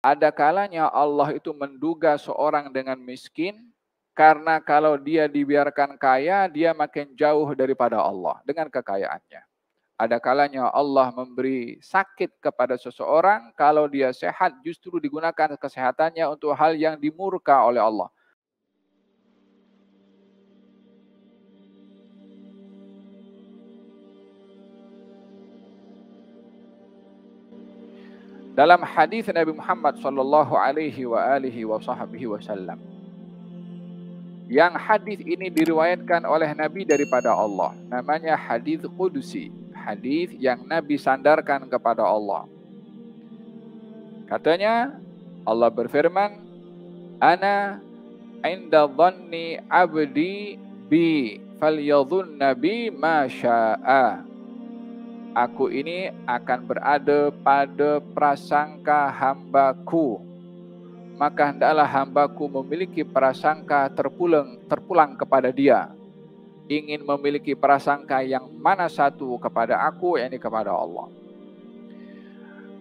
Ada kalanya Allah itu menduga seorang dengan miskin, karena kalau dia dibiarkan kaya, dia makin jauh daripada Allah dengan kekayaannya. Ada kalanya Allah memberi sakit kepada seseorang, kalau dia sehat justru digunakan kesehatannya untuk hal yang dimurka oleh Allah. Dalam hadis Nabi Muhammad sallallahu alaihi wasallam, yang hadis ini diriwayatkan oleh Nabi daripada Allah, namanya hadis Qudsi, hadis yang Nabi sandarkan kepada Allah. Katanya Allah berfirman, "Ana inda dhanni abdi bi falyadhunna bi ma syaa." Aku ini akan berada pada prasangka hambaku, maka hendaklah hambaku memiliki prasangka terpulang kepada dia. Ingin memiliki prasangka yang mana satu kepada aku, yakni kepada Allah.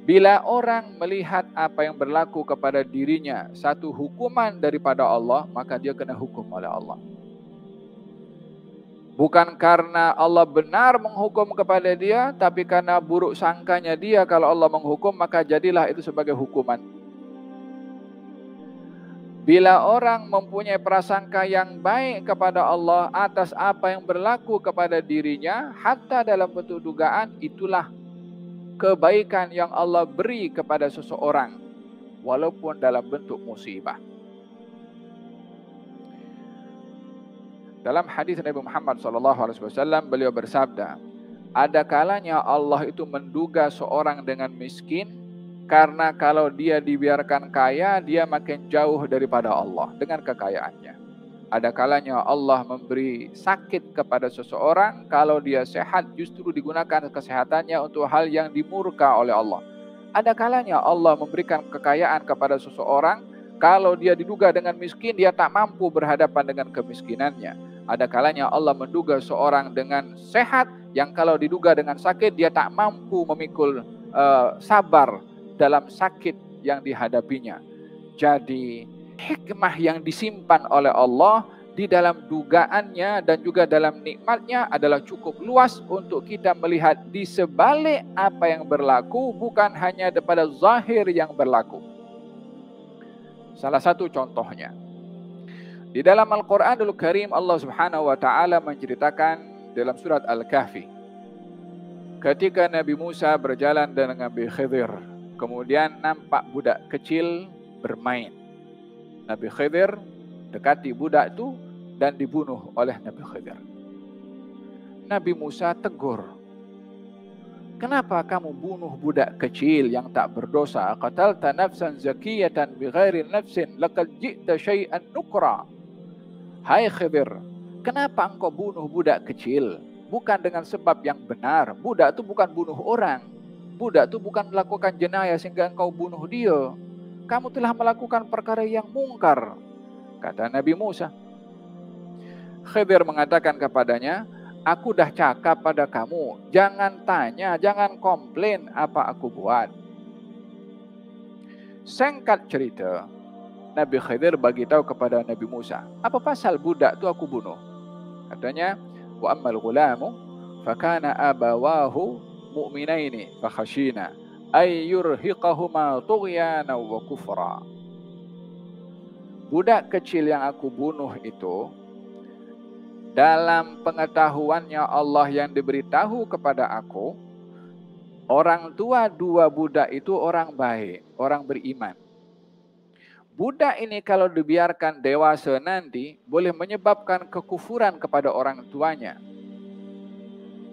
Bila orang melihat apa yang berlaku kepada dirinya satu hukuman daripada Allah, maka dia kena hukum oleh Allah. Bukan karena Allah benar menghukum kepada dia, tapi karena buruk sangkanya dia kalau Allah menghukum, maka jadilah itu sebagai hukuman. Bila orang mempunyai prasangka yang baik kepada Allah atas apa yang berlaku kepada dirinya, hatta dalam bentuk dugaan, itulah kebaikan yang Allah beri kepada seseorang, walaupun dalam bentuk musibah. Dalam hadis Nabi Muhammad SAW, beliau bersabda, ada kalanya Allah itu menduga seorang dengan miskin, karena kalau dia dibiarkan kaya, dia makin jauh daripada Allah dengan kekayaannya. Ada kalanya Allah memberi sakit kepada seseorang, kalau dia sehat justru digunakan kesehatannya untuk hal yang dimurka oleh Allah. Ada kalanya Allah memberikan kekayaan kepada seseorang, kalau dia diduga dengan miskin, dia tak mampu berhadapan dengan kemiskinannya. Ada kalanya Allah menduga seorang dengan sehat, yang kalau diduga dengan sakit, dia tak mampu memikul sabar dalam sakit yang dihadapinya. Jadi hikmah yang disimpan oleh Allah di dalam dugaannya dan juga dalam nikmatnya adalah cukup luas untuk kita melihat di sebalik apa yang berlaku, bukan hanya daripada zahir yang berlaku. Salah satu contohnya, di dalam Al-Quranul Karim, Allah Subhanahu wa Ta'ala menceritakan dalam surat Al-Kahfi, ketika Nabi Musa berjalan dengan Nabi Khidir, kemudian nampak budak kecil bermain. Nabi Khidir dekati budak itu dan dibunuh oleh Nabi Khidir. Nabi Musa tegur, kenapa kamu bunuh budak kecil yang tak berdosa? Qatalta nafsan zakiyatan bighairi nafsin laqad ji'ta syai'an nukra. Hai Khidir, kenapa engkau bunuh budak kecil? Bukan dengan sebab yang benar. Budak itu bukan bunuh orang. Budak itu bukan melakukan jenayah sehingga engkau bunuh dia. Kamu telah melakukan perkara yang mungkar, kata Nabi Musa. Khidir mengatakan kepadanya, aku dah cakap pada kamu, jangan tanya, jangan komplain apa aku buat. Singkat cerita, Nabi Khidir bagi tahu kepada Nabi Musa, apa pasal budak tu aku bunuh? Katanya, wa ammal ghulamu fakana abawahu mu'minaini fakhashina ay yurhiqahuma tughyana wa kufra. Budak kecil yang aku bunuh itu, dalam pengetahuannya Allah yang diberitahu kepada aku, orang tua dua budak itu orang baik, orang beriman. Budak ini kalau dibiarkan dewasa nanti, boleh menyebabkan kekufuran kepada orang tuanya.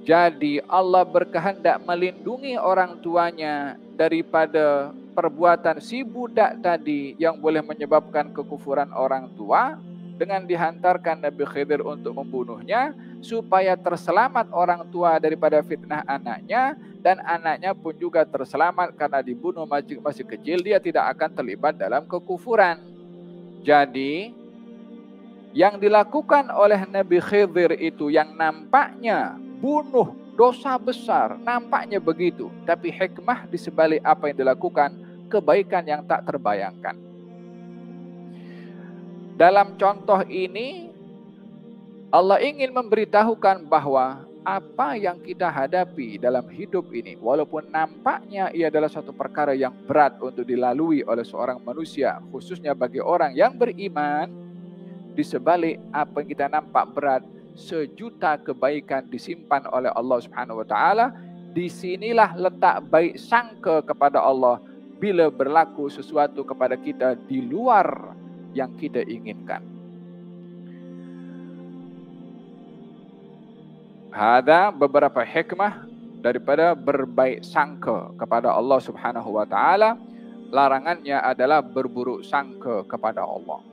Jadi Allah berkehendak melindungi orang tuanya daripada perbuatan si budak tadi yang boleh menyebabkan kekufuran orang tua, dengan dihantarkan Nabi Khidir untuk membunuhnya, supaya terselamat orang tua daripada fitnah anaknya, dan anaknya pun juga terselamat karena dibunuh masih kecil, dia tidak akan terlibat dalam kekufuran. Jadi yang dilakukan oleh Nabi Khidir itu yang nampaknya bunuh dosa besar, nampaknya begitu, tapi hikmah di sebalik apa yang dilakukan kebaikan yang tak terbayangkan. Dalam contoh ini, Allah ingin memberitahukan bahwa apa yang kita hadapi dalam hidup ini, walaupun nampaknya ia adalah suatu perkara yang berat untuk dilalui oleh seorang manusia, khususnya bagi orang yang beriman, di sebalik apa yang kita nampak berat, sejuta kebaikan disimpan oleh Allah Subhanahu wa taala. Disinilah letak baik sangka kepada Allah bila berlaku sesuatu kepada kita di luar yang kita inginkan. Ada beberapa hikmah daripada berbaik sangka kepada Allah Subhanahu wa taala. Larangannya adalah berburuk sangka kepada Allah.